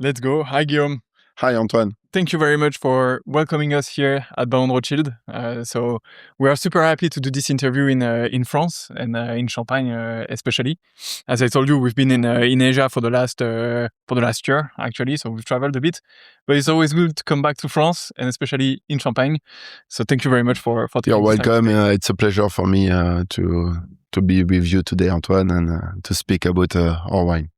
Let's go. Hi, Guillaume. Hi, Antoine. Thank you very much for welcoming us here at Baron de Rothschild. So we are super happy to do this interview in France and in Champagne, especially. As I told you, we've been in Asia for the last year actually. So we've traveled a bit, but it's always good to come back to France and especially in Champagne. So thank you very much for taking You're this time welcome. today. It's a pleasure for me to be with you today, Antoine, and to speak about our wine.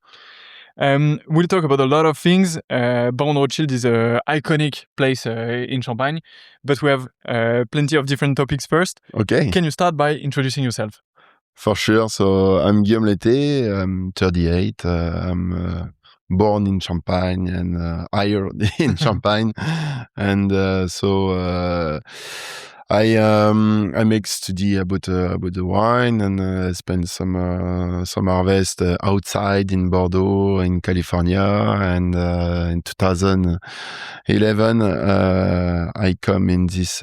We'll talk about a lot of things. Baron de Rothschild is an iconic place in Champagne, but we have plenty of different topics first. Okay. Can you start by introducing yourself? For sure. So I'm Guillaume Lété. I'm 38. I'm born in Champagne and hired in Champagne, and I make study about the wine and spend some harvest outside in Bordeaux in California, and in 2011 I come in this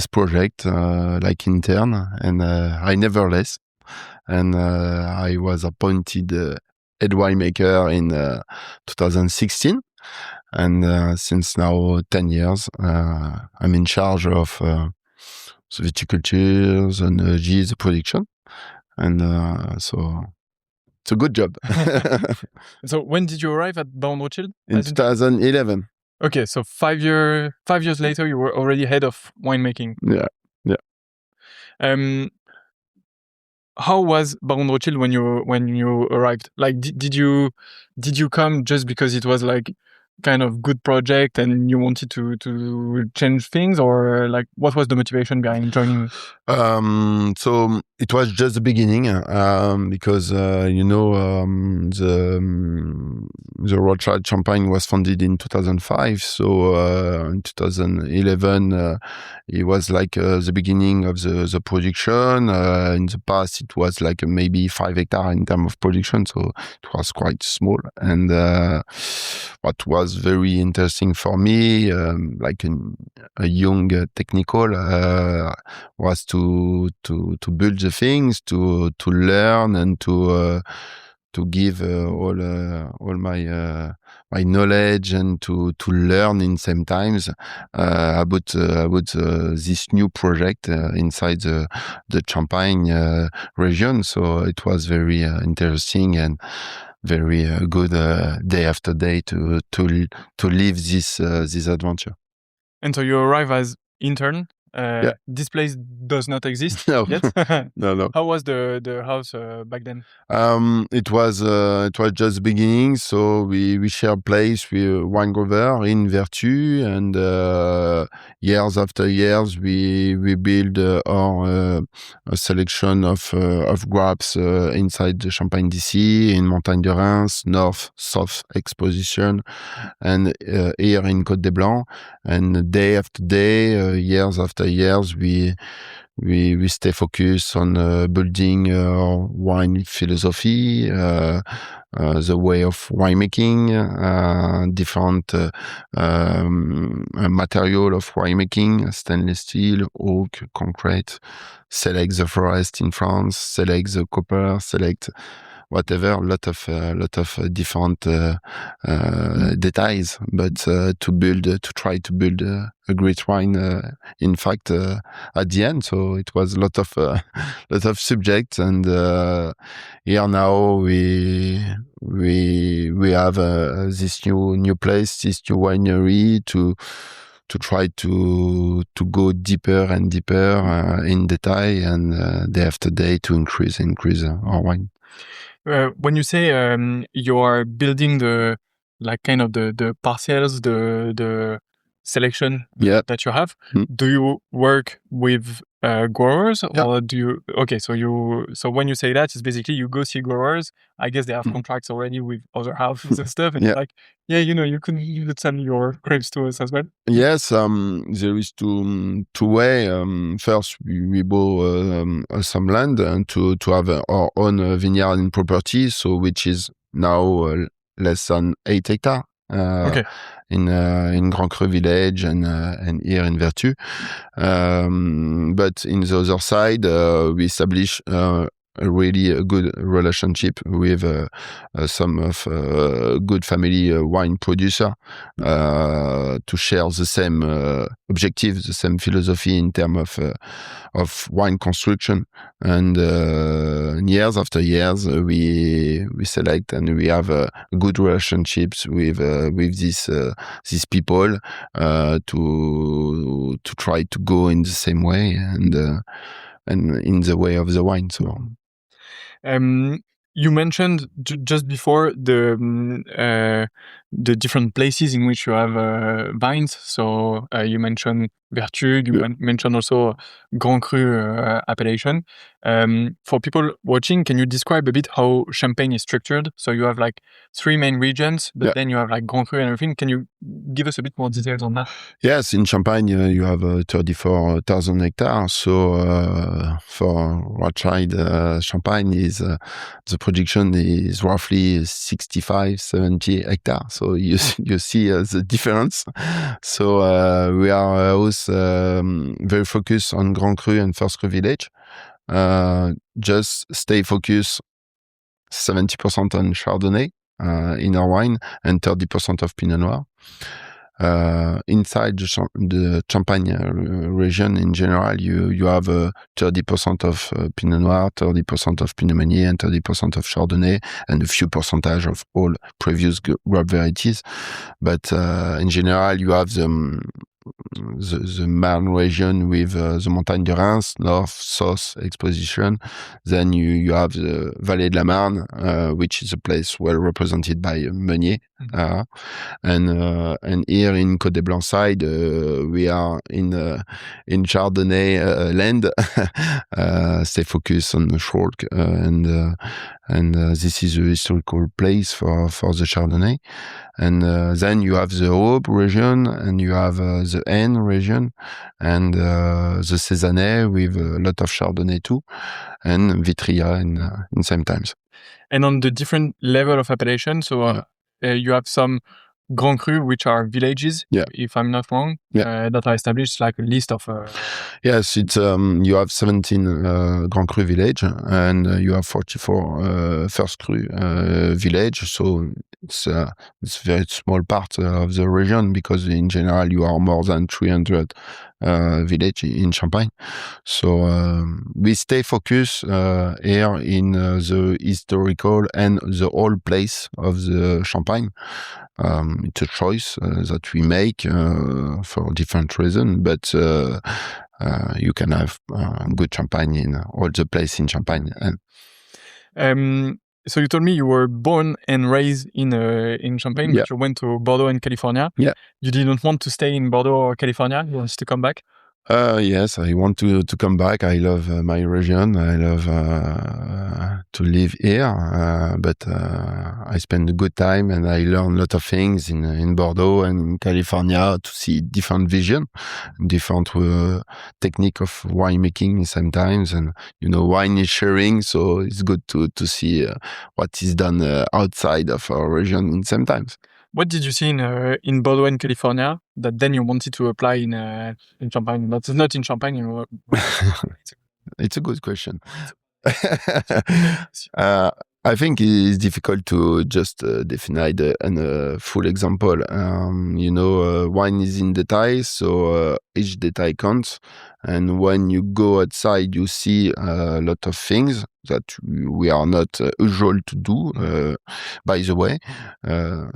project like intern, and I never left, and I was appointed head winemaker in 2016. And since now 10 years, I'm in charge of the viticulture and yeast production. And so it's a good job. So when did you arrive at Baron de Rothschild? In 2011. Okay, so 5 years later, you were already head of winemaking. Yeah. How was Baron de Rothschild when you arrived? Like, did you come just because it was like kind of good project and you wanted to change things, or like what was the motivation behind joining? So it was just the beginning, because the Rothschild Champagne was founded in 2005. So in 2011 it was like the beginning of the production. In the past it was like maybe 5 hectares in terms of production, so it was quite small. And what was very interesting for me, like a young technical, was to build the things, to learn, and to give all my knowledge, and to learn in same times about this new project inside the Champagne region. So it was very interesting and very good day after day to live this adventure. And so you arrive as intern. Yeah. This place does not exist No. yet. No. How was the house back then? It was just beginning. So we share place with wine grower in Vertu, and years after years we build our a selection of grapes inside the Champagne DC, in Montagne de Reims, north south exposition, and here in Côte des Blancs. And day after day, years after years, we stay focused on building wine philosophy, the way of winemaking, different material of winemaking: stainless steel, oak, concrete. Select the forest in France, select the copper, select whatever, lot of different details, but to try to build a great wine. In fact, at the end, so it was a lot of subjects, and here now we have this new place, this new winery to try to go deeper and deeper in detail, and day after day to increase our wine. When you say you are building the parcels, the selection that you have, do you work with growers, or do you? Okay, so when you say that, it's basically you go see growers. I guess they have contracts already with other houses and stuff, and you're like, you could send your grapes to us as well. Yes, there is two way. First, we buy some land and to have our own vineyard in property, so which is now less than 8 hectares. In Grand Cru village and here in Vertu. But in the other side, we establish a good relationship with some of good family wine producer to share the same objective, the same philosophy in terms of wine construction. And years after years, we select and we have good relationships with these people to try to go in the same way and in the way of the wine. So. You mentioned just before the different places in which you have vines. So you mentioned Vertu, you mentioned also Grand Cru appellation. For people watching, can you describe a bit how Champagne is structured? So you have like 3 main regions, but then you have like Grand Cru and everything. Can you give us a bit more details on that? Yes, in Champagne you have 34,000 hectares. So for Rothschild Champagne is the production is roughly 65, 70 hectares. So you see the difference. So we are also very focused on Grand Cru and First Cru village. Just stay focused 70% on Chardonnay in our wine and 30% of Pinot Noir. Inside the Champagne region in general, you have 30% of Pinot Noir, 30% of Pinot Meunier, and 30% of Chardonnay, and a few percentage of all previous grape varieties. But in general, you have the Marne region with the Montagne de Reims, north-south exposition. Then you have the Vallée de la Marne, which is a place well represented by Meunier. And here in Côte des Blancs side, we are in Chardonnay land. Stay focused on the short, and this is a historical place for the Chardonnay. And then you have the Aube region, and you have the Aisne region, and the Cézanne with a lot of Chardonnay too, and Vitria in same times. And on the different level of appellation, so you have some Grand Cru, which are villages, if I'm not wrong, that are established, like a list of... Yes, it's you have 17 Grand Cru village, and you have 44 First Cru village. So it's a very small part of the region, because in general you are more than 300 village in Champagne. So we stay focused here in the historical and the old place of the Champagne. It's a choice that we make for different reasons, but you can have good champagne in all the place in Champagne. So you told me you were born and raised in Champagne, but you went to Bordeaux and California. You didn't want to stay in Bordeaux or California? You wanted to come back? Yes, I want to come back. I love my region. I love to live here, but I spend a good time and I learn a lot of things in Bordeaux and in California to see different vision, different technique of winemaking sometimes. And, wine is sharing, so it's good to see what is done outside of our region in sometimes. What did you see in Bordeaux and California that then you wanted to apply in Champagne? Not in Champagne. It's a good question. I think it's difficult to just define a full example. Wine is in details, so each detail counts. And when you go outside, you see a lot of things that we are not usual to do. By the way,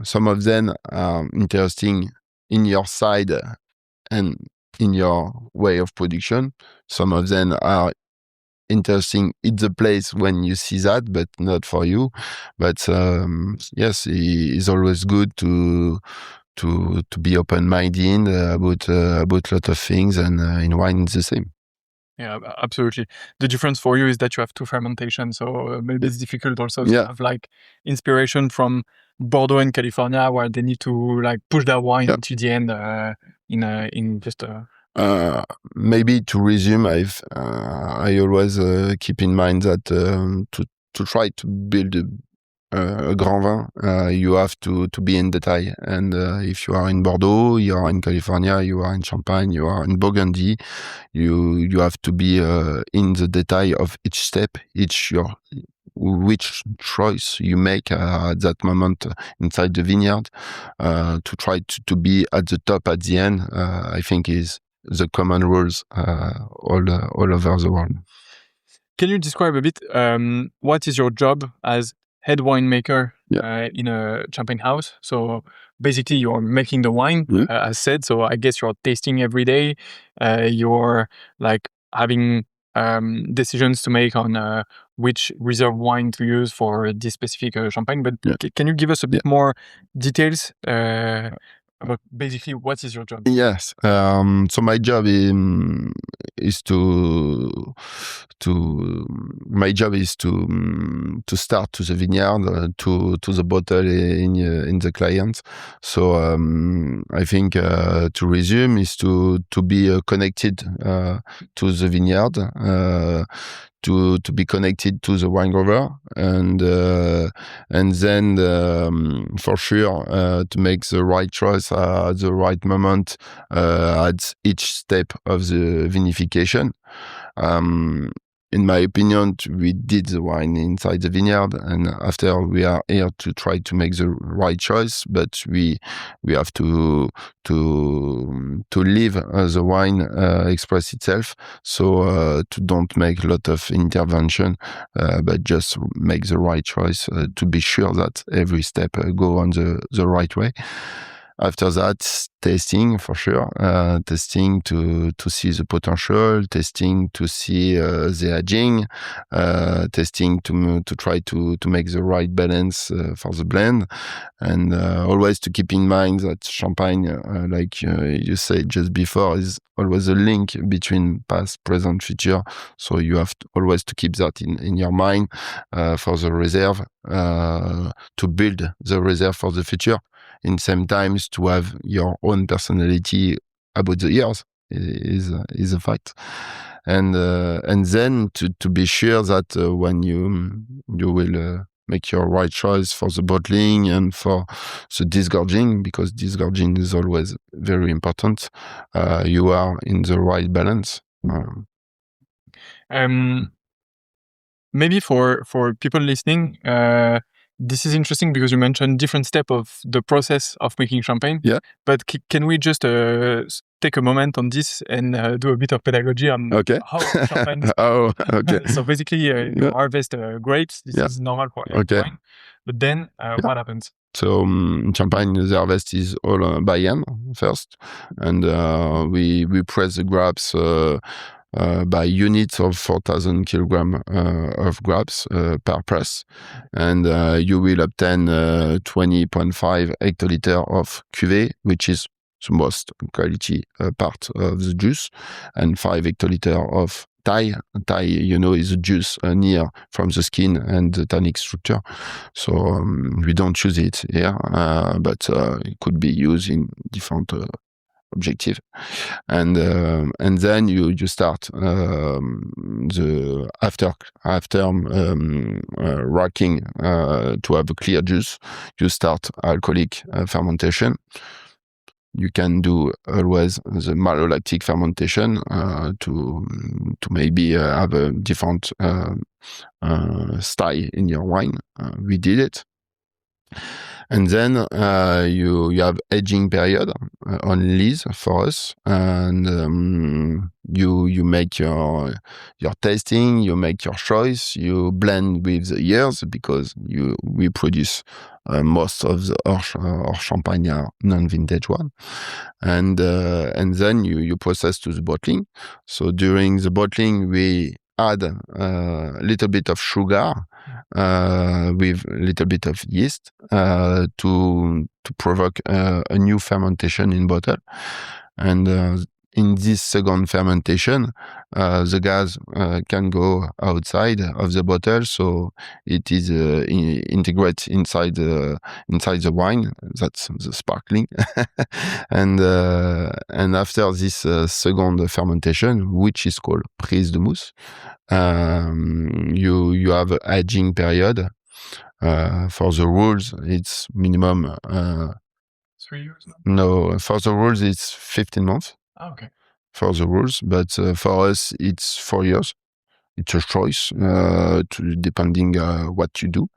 some of them are interesting in your side and in your way of production. Some of them are interesting in the place when you see that, but not for you. But yes, it's always good to be open-minded about a lot of things, and in wine it's the same. Yeah, absolutely. The difference for you is that you have 2 fermentations, so maybe it's difficult also to have like inspiration from Bordeaux and California, where they need to like push their wine to the end in just maybe to resume, I always keep in mind that to try to build a grand vin, you have to be in detail. And if you are in Bordeaux, you are in California, you are in Champagne, you are in Burgundy, you have to be in the detail of each step, which choice you make at that moment inside the vineyard, to try to be at the top at the end. I think is the common rules all over the world. Can you describe a bit what is your job as head winemaker in a champagne house? So basically, you're making the wine, as said. So I guess you're tasting every day. You're like having decisions to make on which reserve wine to use for this specific champagne. But can you give us a bit more details about basically what is your job? Yes. So my job is to start to the vineyard, to the bottle in the client. So I think to resume is to be connected to the vineyard, to be connected to the wine grower, and then for sure to make the right choice at the right moment at each step of the vinification. In my opinion, we did the wine inside the vineyard, and after we are here to try to make the right choice. But we have to leave the wine express itself. So to don't make a lot of intervention, but just make the right choice to be sure that every step go on the right way. After that, tasting for sure, testing to see the potential, testing to see the aging, testing to try to make the right balance for the blend, and always to keep in mind that champagne, like you said just before, is always a link between past, present, future. So you have always to keep that in your mind for the reserve, to build the reserve for the future. In same times to have your own personality about the years is a fact, and then to be sure that when you will make your right choice for the bottling and for the disgorging, because disgorging is always very important, you are in the right balance. Maybe for people listening, this is interesting because you mentioned different steps of the process of making champagne. Yeah. But can we just take a moment on this and do a bit of pedagogy on how champagne is? Oh, okay. So basically, you harvest grapes. This is normal for wine. But then what happens? So champagne, the harvest is all by hand first, and we press the grapes by units of 4,000 kilograms of grapes per press, and you will obtain 20.5 hectoliter of cuvée, which is the most quality part of the juice, and 5 hectoliter of taille. Taille, is the juice near from the skin and the tannic structure. So we don't choose it here, but it could be used in different objective, and then you start the after racking to have a clear juice. You start alcoholic fermentation. You can do always the malolactic fermentation to maybe have a different style in your wine. We did it. And then you have aging period on lees for us, and you make your tasting, you make your choice, you blend with the years, because we produce most of our champagne are non-vintage one, and then you process to the bottling. So during the bottling we add a little bit of sugar with a little bit of yeast to provoke a new fermentation in bottle. And in this second fermentation, the gas can go outside of the bottle, so it is integrate inside the wine. That's the sparkling. And after this second fermentation, which is called prise de mousse, you have an aging period For the rules, it's minimum 3 years? No, for the rules, it's 15 months. Oh, okay. For the rules, but for us, it's 4 years. It's a choice, depending what you do.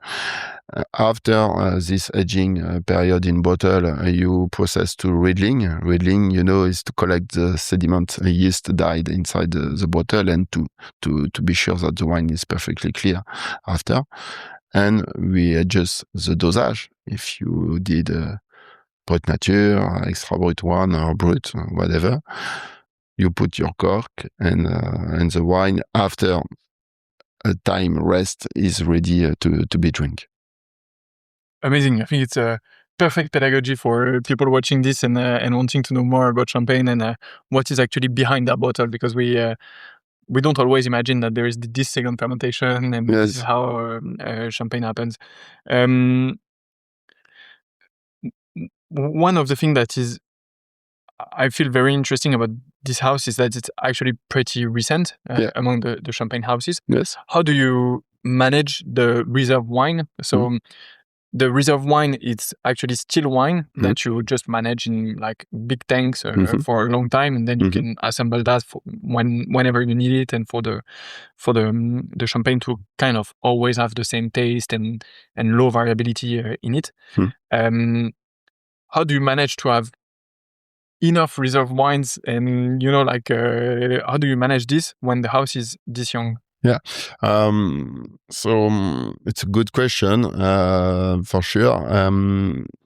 After this aging period in bottle, you process to riddling. Riddling, is to collect the sediment, yeast died inside the bottle, and to be sure that the wine is perfectly clear after. And we adjust the dosage. If you did Brut Nature, Extra Brut 1 or Brut, whatever, you put your cork and the wine after a time rest is ready to be drink. Amazing. I think it's a perfect pedagogy for people watching this and wanting to know more about champagne and what is actually behind that bottle, because we don't always imagine that there is this second fermentation and this is how champagne happens. One of the things that is I feel very interesting about this house is that it's actually pretty recent among the champagne houses. Yes. How do you manage the reserve wine? So the reserve wine, it's actually still wine that you just manage in like big tanks for a long time, and then you can assemble that for whenever you need it, and for the champagne to kind of always have the same taste and low variability in it. How do you manage to have enough reserve wines, and how do you manage this when the house is this young? Yeah, so it's a good question for sure.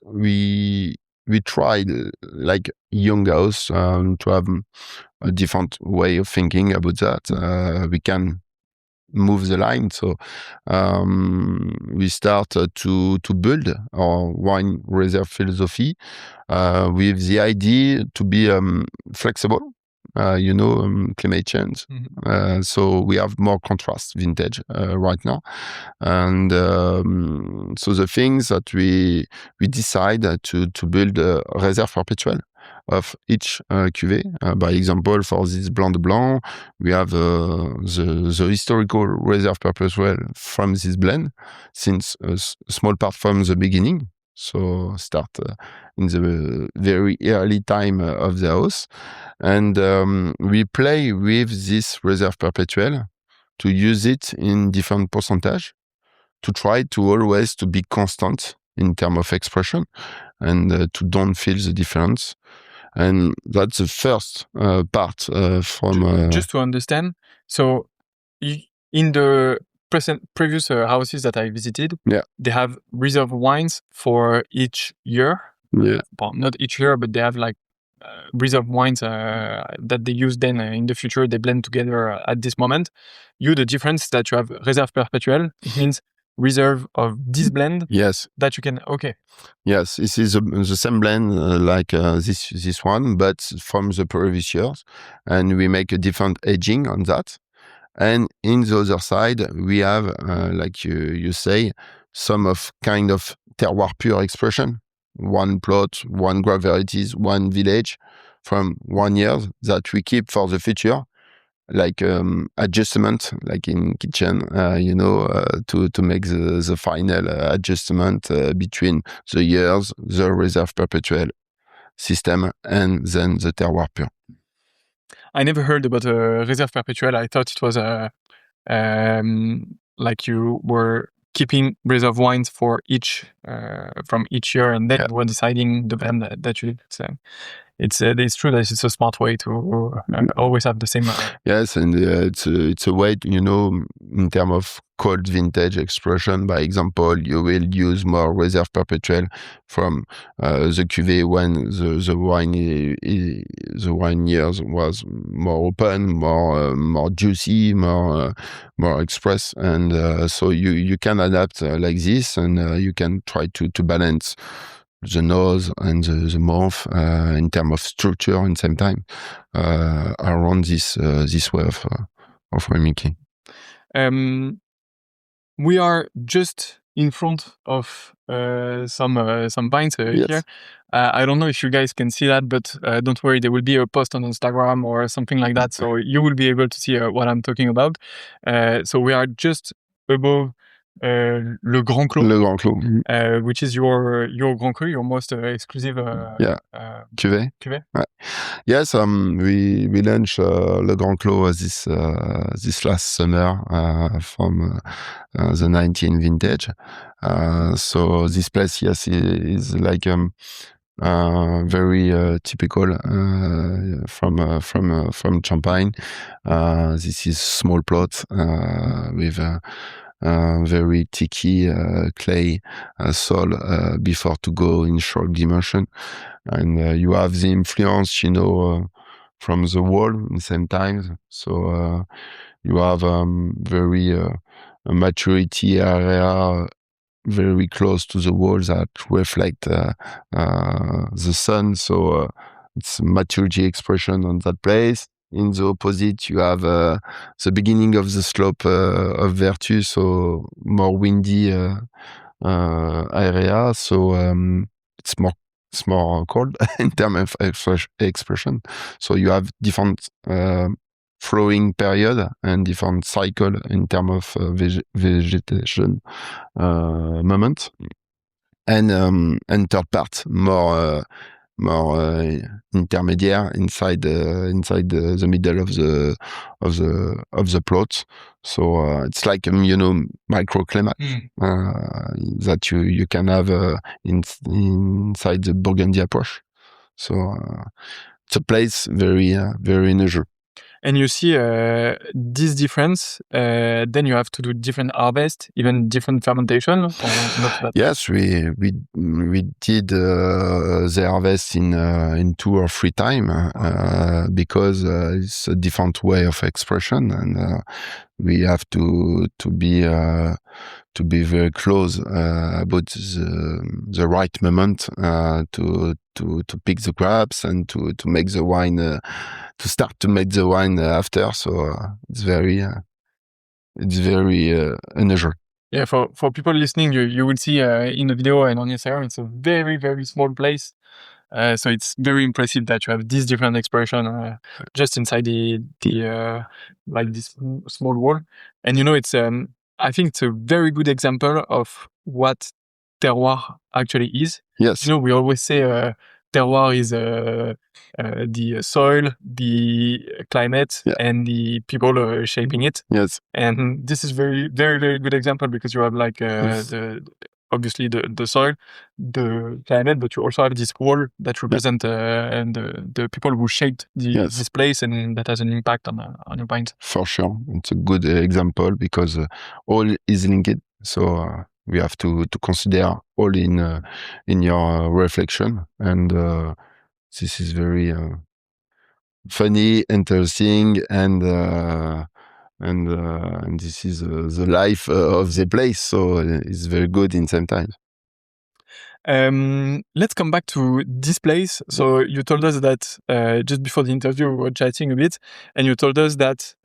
We tried like young house to have a different way of thinking about that. We can move the line, so we start to build our wine reserve philosophy with the idea to be flexible. Climate change. So we have more contrast vintage right now. And so the things that we decide to build a reserve perpetual of each cuvée. By example, for this Blanc de Blanc, we have the historical reserve perpetual from this blend, since a small part from the beginning. So start in the very early time of the house. And we play with this reserve perpetual to use it in different percentage, to try to always to be constant in terms of expression, and to don't feel the difference. And that's the first part from... Just to understand, so in the previous houses that I visited, they have reserve wines for each year. Yeah. Well, not each year, but they have like reserve wines that they use then in the future. They blend together at this moment. The difference that you have reserve perpetual, it means reserve of this blend. Yes. That you can, Yes, this is the same blend like this one, but from the previous years. And we make a different aging on that. And in the other side, we have, like you say, some of kind of terroir pure expression. One plot, one grape varieties, one village from 1 year that we keep for the future, like adjustment, like in kitchen, to make the final adjustment between the years, the reserve perpetual system, and then the terroir pure. I never heard about a reserve perpetual. I thought it was like you were keeping reserve wines for each from each year, and then you were deciding the blend that you did. It's true that it's a smart way to always have the same. Yes, and it's a way, in terms of cold vintage expression. By example, you will use more reserve perpetual from the cuvée when the wine years was more open, more juicy, more express, and so you can adapt like this, and you can try to balance the nose and the mouth in terms of structure in same time around this way of winemaking. We are just in front of some vines here. I don't know if you guys can see that, but don't worry, there will be a post on Instagram or something like that, so you will be able to see what I'm talking about. So we are just above Le Grand Clos. Le Grand Clos. Which is your Grand Cru, your most exclusive cuvée. Cuvée. Ouais. Yes, we launched Le Grand Clos this last summer from the 19 vintage. So this place, yes, is like very typical from Champagne. This is small plot with very thicky clay soil before to go in short dimension, and you have the influence, from the wall in the same time. So you have very a maturity area very close to the walls that reflect the sun. So it's maturity expression on that place. In the opposite, you have the beginning of the slope of Vertu, so more windy area. So it's more cold in terms of expression. So you have different flowing period and different cycle in terms of vegetation moment, and third part more intermediate inside the middle of the plot. So it's like microclimate that you can have inside the Burgundy approach. So it's a place very unusual. And you see this difference, then you have to do different harvest, even different fermentation, or not that? Yes, we did the harvest in 2 or 3 times because it's a different way of expression, and we have to be very close about the right moment to pick the grapes and to make the wine, to start to make the wine after. So it's very unusual. Yeah, for people listening, you will see in the video and on Instagram, it's a very, very small place. So it's very impressive that you have this different expression just inside the like this small wall. And it's I think it's a very good example of what terroir actually is. Yes. We always say terroir is the soil, the climate, and the people shaping it. Yes. And this is very, very, very good example because you have like obviously the soil, the climate, but you also have this wall that represent and the people who shaped this place, and that has an impact on your wines. For sure, it's a good example because all is linked. So we have to consider all in your reflection, and this is very funny, interesting, and this is the life of the place. So it's very good in same time. Let's come back to this place. So you told us that just before the interview, we were chatting a bit, and you told us that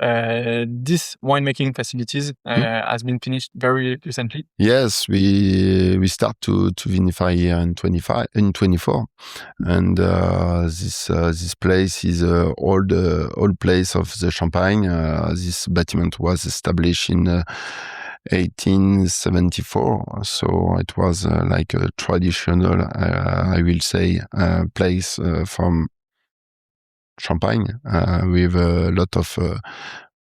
this winemaking facilities has been finished very recently. Yes, we start to vinify here in 24, and this place is old place of the Champagne. This bâtiment was established in 1874, so it was like a traditional, I will say, place from Champagne with a lot of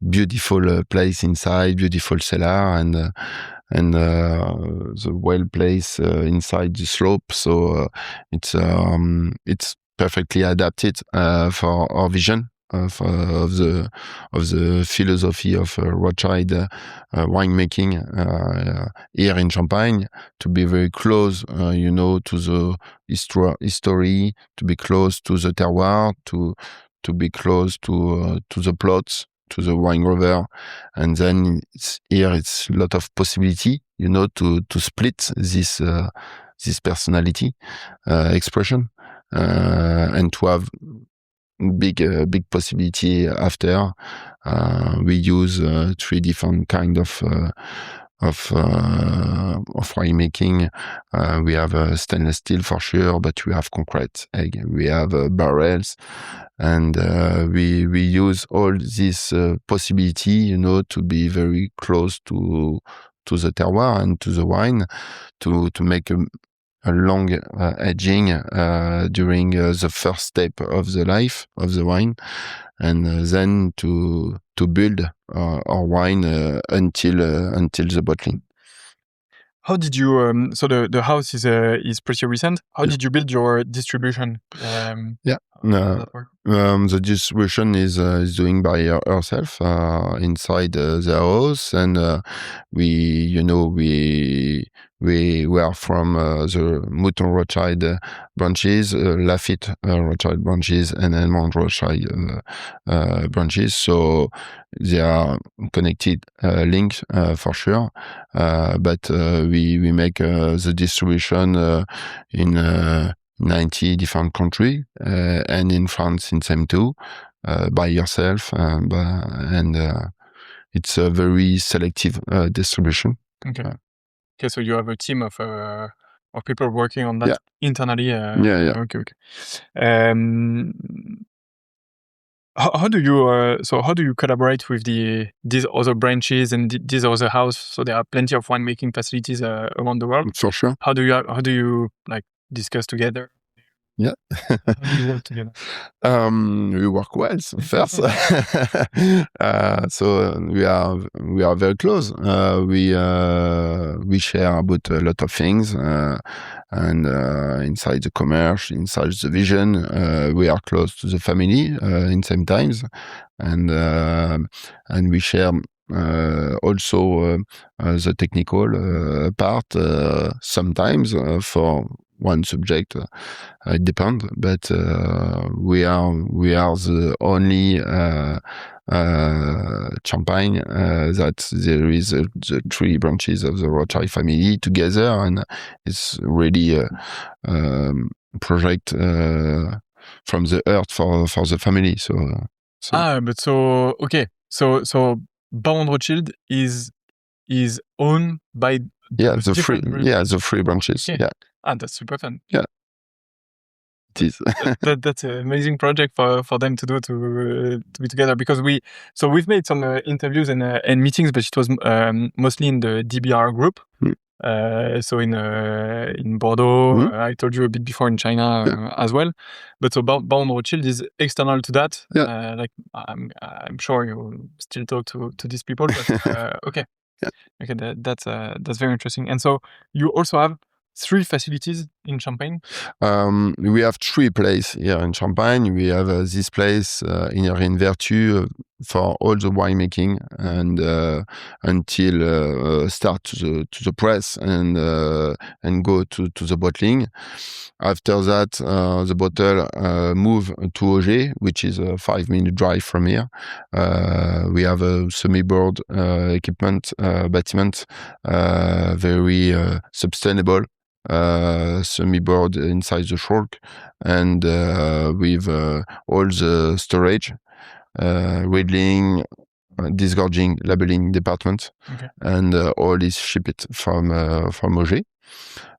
beautiful place inside, beautiful cellar, and the well place inside the slope. So it's perfectly adapted for our vision of the philosophy of Rothschild winemaking here in Champagne, to be very close, to the history, to be close to the terroir, to be close to the plots, to the wine grower, and then it's a lot of possibility, to split this personality expression, and to have big possibility after. We use 3 different kind of winemaking. We have stainless steel for sure, but we have concrete egg. We have barrels, and we use all this possibility, to be very close to the terroir and to the wine to make a long aging during the first step of the life of the wine, and then to build our wine until the bottling. How did you? So the house is pretty recent. How did you build your distribution? The distribution is doing by herself inside the house, and we are from the Mouton Rothschild branches, Lafite Rothschild branches, and Edmond Rothschild branches. So they are connected, linked for sure. But we make the distribution in 90 different countries, and in France in same too, by yourself, and it's a very selective distribution. Okay. Okay, so you have a team of people working on that internally. Okay. How do you collaborate with these other branches and these other houses? So there are plenty of winemaking facilities around the world. For sure. How do you like discuss together? Yeah. How do you work together? We work well first. So we are very close. We share about a lot of things, and inside the commerce, inside the vision, we are close to the family in same times, and we share also the technical part sometimes for one subject. It depends, but we are the only Champagne that there is the three branches of the Rothschild family together, and it's really a project from the earth for the family. So Baron Rothschild is owned by the three branches. Okay. Yeah. That's super fun. Yeah. It is. That's an amazing project for them to do to be together, because we've made some interviews and meetings, but it was mostly in the DBR group. So in Bordeaux, I told you a bit before, in China as well. But so Baron Rothschild is external to that. Like I'm sure you still talk to these people, but okay. Yeah. Okay, that's very interesting. And so you also have 3 facilities in Champagne? We have 3 places here in Champagne. We have this place in Vertu for all the winemaking, and until start to the press and go to the bottling. After that, the bottle move to Auger, which is a 5-minute drive from here. We have a semi-board equipment, bâtiment, very sustainable. Semi-board inside the fork, and with all the storage, riddling, disgorging, labeling department, and all is shipped from Auger.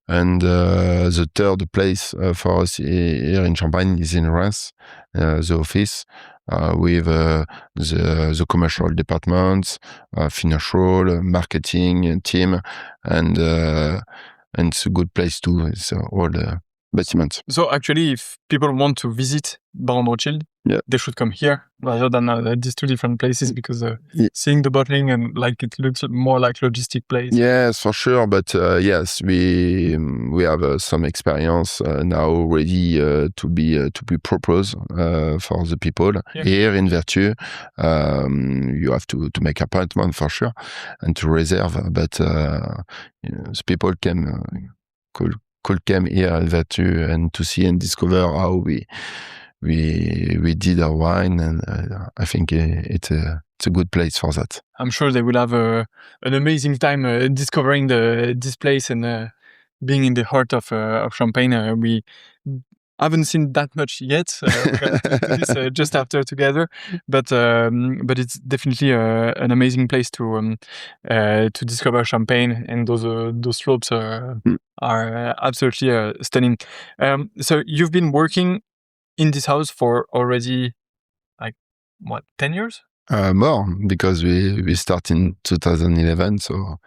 And the third place for us here in Champagne is in Reims, the office, with the commercial departments, financial, marketing team, and it's a good place too. It's all the basements. So actually, if people want to visit Baron Rothschild, they should come here rather than these 2 different places, because seeing the bottling and like it looks more like logistic place. Yes, for sure. But yes, we have some experience now ready to be proposed for the people here in Vertu. You have to make appointment for sure and to reserve. But the people could come here at Vertu and to see and discover how we did our wine, and I think it's a good place for that. I'm sure they will have an amazing time discovering this place and being in the heart of Champagne. We haven't seen that much yet. We're gonna do this just after together, but it's definitely an amazing place to discover Champagne, and those slopes are absolutely stunning. So you've been working in this house for already, like, what, 10 years? More, because we start in 2011, so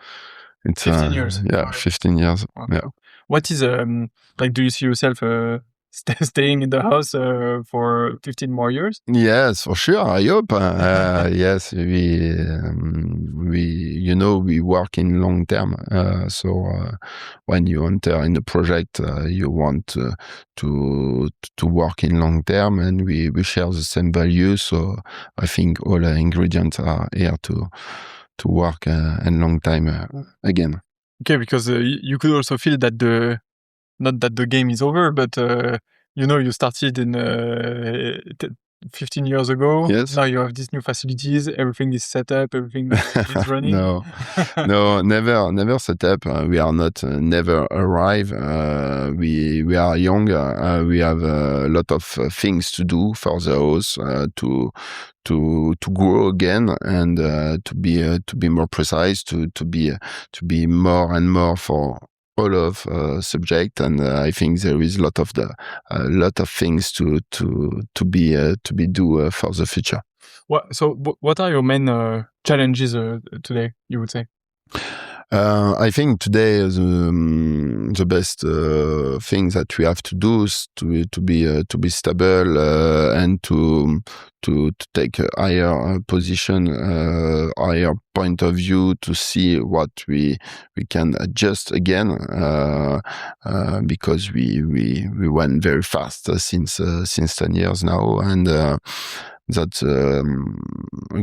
It's 15 years. Yeah, 15 years. Okay. Yeah. What is like? Do you see yourself staying in the house for 15 more years? Yes, for sure. I hope. Yes, we we work in long term. So when you enter in a project, you want to work in long term, and we share the same values. So I think all the ingredients are here to work in long time again. Okay, because you could also feel that not that the game is over, but you started in 15 years ago. Yes. Now you have these new facilities. Everything is set up. Everything is running. No, never set up. We are not never arrive. We are young. We have a lot of things to do for the house to grow again and to be more precise, to be more and more for all of subject, and I think there is a lot of things to be do for the future. What are your main challenges today, you would say? I think today the best thing that we have to do is to be stable and to take a higher position, higher point of view, to see what we can adjust again, because we went very fast since 10 years now, and that's a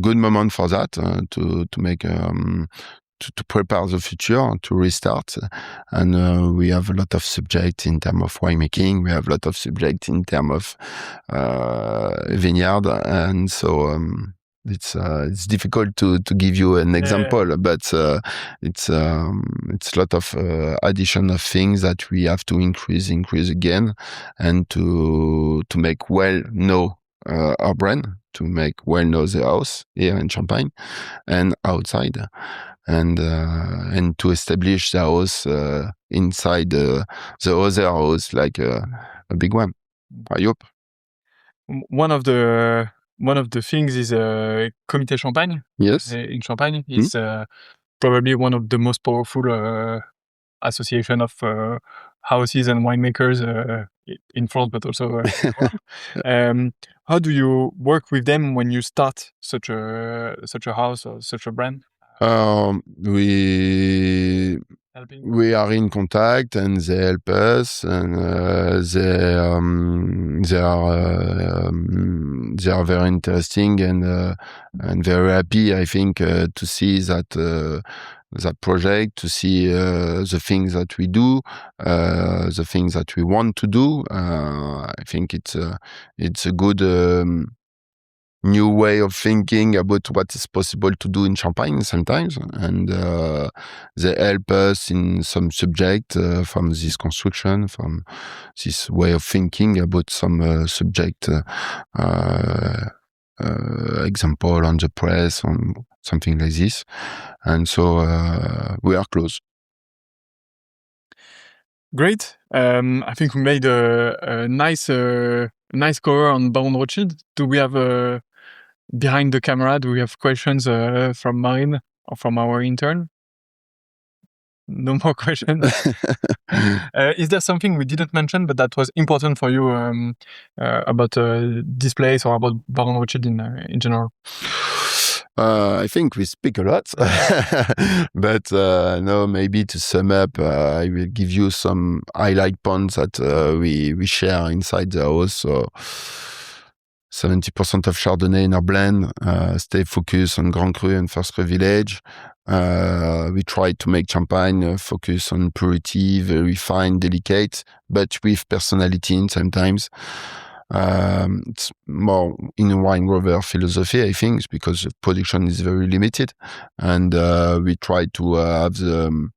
good moment for that, to make to prepare the future, to restart. And we have a lot of subjects in terms of winemaking. We have a lot of subjects in terms of vineyard. And so it's difficult to give you an example, but it's a lot of addition of things that we have to increase again, and to make well know our brand, to make well know the house here in Champagne and outside, and to establish the house inside the other house, like a big one, I hope. One of the things is Comité Champagne. Yes. In Champagne is probably one of the most powerful association of houses and winemakers in France, but also how do you work with them when you start such a house or such a brand? We are in contact, and they help us, and they are very interesting and very happy, I think, to see that project, to see the things that we do, the things that we want to do. I think it's a good new way of thinking about what is possible to do in Champagne sometimes, and they help us in some subject from this construction, from this way of thinking about some subject, example on the press, on something like this, and so we are close. Great. I think we made a nice cover on Baron de Rothschild. Do we have behind the camera? Do we have questions from Marine or from our intern? No more questions. Is there something we didn't mention but that was important for you about this place or about Baron de Rothschild in general? I think we speak a lot, but no, maybe to sum up, I will give you some highlight points that we share inside the house. So 70% of Chardonnay in our blend, stay focused on Grand Cru and First Cru village. We try to make Champagne focus on purity, very fine, delicate, but with personality sometimes. It's more in a wine grower philosophy, I think, because the production is very limited, and we try to have the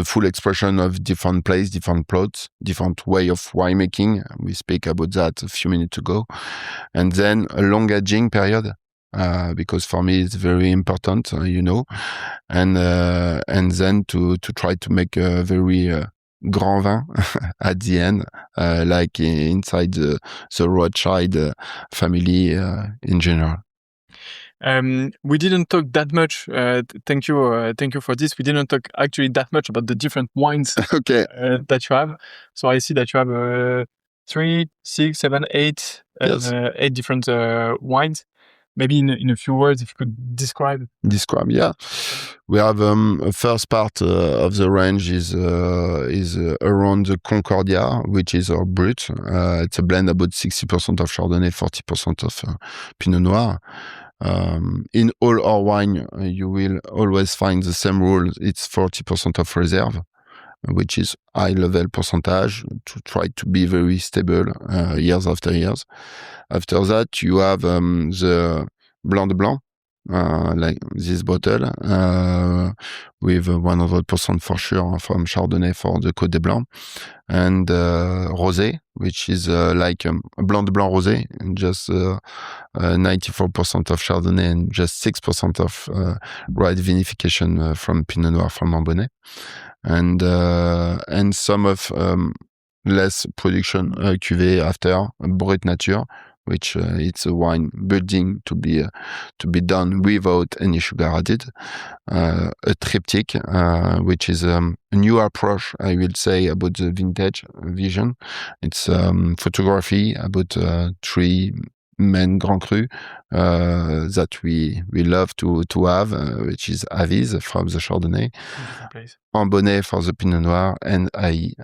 full expression of different place, different plots, different way of winemaking. We speak about that a few minutes ago, and then a long aging period, because for me it's very important, and then to try to make a very grand vin at the end, like inside the Rothschild family in general. We didn't talk that much. Thank you for this. We didn't talk actually that much about the different wines Okay. that you have. So I see that you have 3, 6, 7, 8, Yes. 8 different wines. Maybe in a few words, if you could describe. Yeah. We have a first part of the range is around the Concordia, which is our brut. It's a blend about 60% of Chardonnay, 40% of Pinot Noir. In all our wine, you will always find the same rule. It's 40% of reserve, which is high level percentage to try to be very stable years after years. After that, you have the Blanc de Blanc, like this bottle, with 100% for sure from Chardonnay for the Côte des Blancs, and Rosé, which is like a Blanc de Blanc Rosé, and just 94% of Chardonnay and just 6% of white vinification from Pinot Noir from Ambonnet, and some of less production cuvée after Brut Nature, which it's a wine building to be done without any sugar added. A triptych, which is a new approach, I will say, about the vintage vision. It's photography about 3 main Grand Cru that we love to have, which is Aviz from the Chardonnay, Ambonnet for the Pinot Noir, and Aï.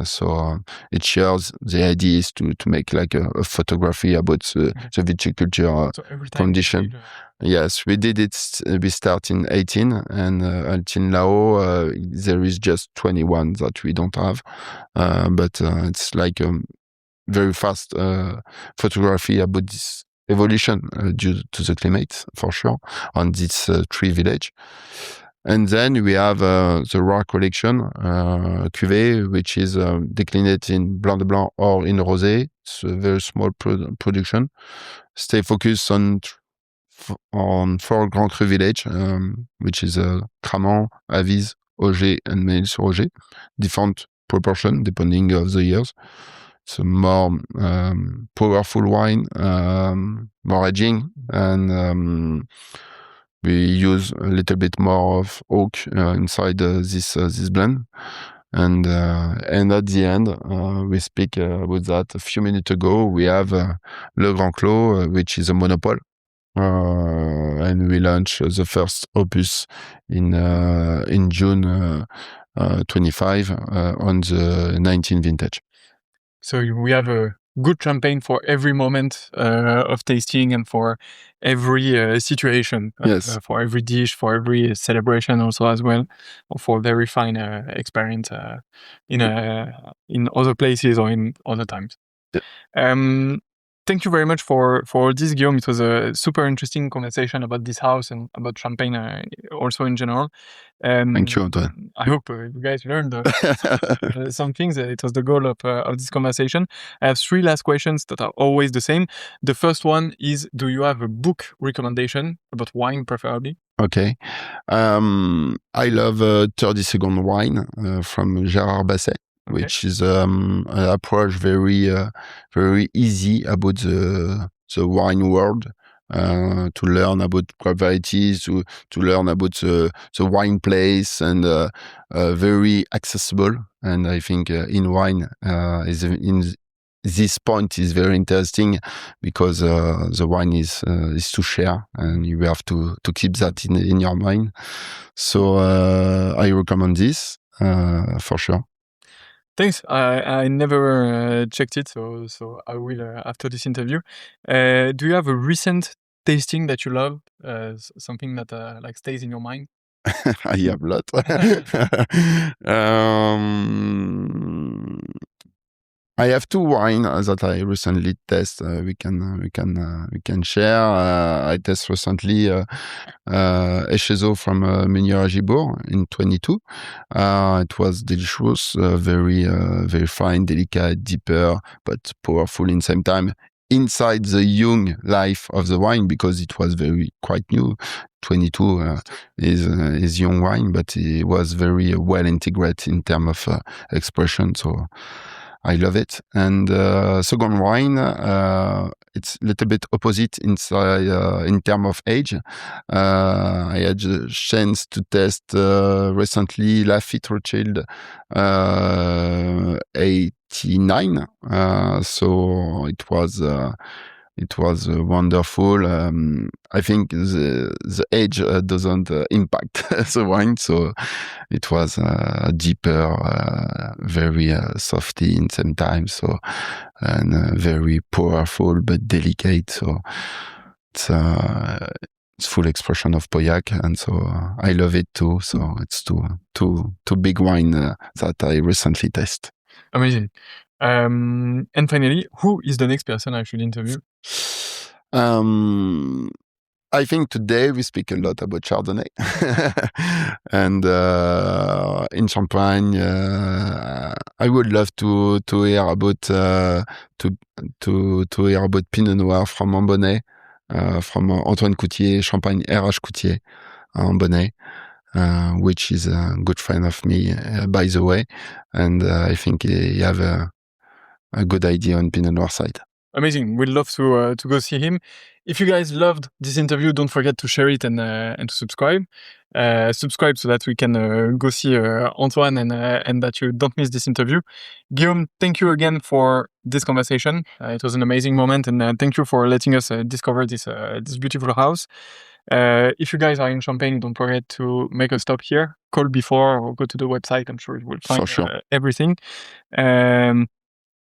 So it shares the idea is to make like a photography about the viticulture condition. Yes, we did it. We start in 18, and until now there is just 21 that we don't have, but it's like very fast photography about this evolution due to the climate, for sure, on this 3 village. And then we have the Rare Collection cuvée, which is declined in Blanc de Blanc or in Rosé. It's a very small production. Stay focused on 4 Grand Cru village, which is Cramant, Aviz, Auger, and Meilles-sur-Auger. Different proportion depending of the years. It's a more powerful wine, more aging, and we use a little bit more of oak inside this blend. And at the end, we speak about that a few minutes ago. We have Le Grand Clos, which is a monopole. And we launch the first opus in June 25 on the 19 vintage. So we have a good champagne for every moment of tasting and for every situation. Yes. For every dish, for every celebration also as well, or for very fine experience in other places or in other times. Yeah. Thank you very much for this, Guillaume. It was a super interesting conversation about this house and about Champagne also in general. Thank you, Antoine. I hope you guys learned some things. It was the goal of this conversation. I have 3 last questions that are always the same. The first one is, do you have a book recommendation about wine, preferably? Okay. I love 30-second wine from Gérard Basset. Okay. Which is an approach very easy about the wine world, to learn about grape varieties, to learn about the wine place, and very accessible. And I think in wine is in this point is very interesting because the wine is to share, and you have to keep that in your mind. So I recommend this for sure. Thanks. I never checked it, so I will after this interview. Do you have a recent tasting that you love? Something that like stays in your mind? I have a lot. I have 2 wines that I recently tested. We can share. I tested recently Echezo from Meunier-Gibourg in 22. It was delicious, very fine, delicate, deeper, but powerful in the same time. Inside the young life of the wine, because it was quite new. 22 is young wine, but it was very well integrated in terms of expression. So I love it. And second wine, it's a little bit opposite in terms of age. I had the chance to test recently Lafite Rothschild 89. So it was wonderful. I think the age doesn't impact the wine, so it was deeper, very softy in same time. So and very powerful but delicate. So it's full expression of Pauillac, and so I love it too. So it's two big wine that I recently tasted. Amazing. And finally, who is the next person I should interview? I think today we speak a lot about Chardonnay, and in Champagne, I would love to hear about to hear about Pinot Noir from Ambonnay, from Antoine Coutier, Champagne RH Coutier, Ambonnay. Which is a good friend of me, by the way, and I think he have a good idea on Pinot Noir side. Amazing. We'd love to go see him. If you guys loved this interview, don't forget to share it and to subscribe. Subscribe so that we can go see Antoine and that you don't miss this interview. Guillaume, thank you again for this conversation. It was an amazing moment, and thank you for letting us discover this beautiful house. If you guys are in Champagne, don't forget to make a stop here. Call before or go to the website. I'm sure you will find everything.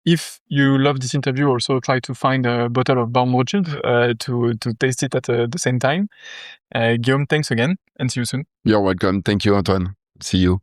If you love this interview, also try to find a bottle of Baron Rothschild to taste it at the same time. Guillaume, thanks again, and see you soon. You're welcome. Thank you, Antoine. See you.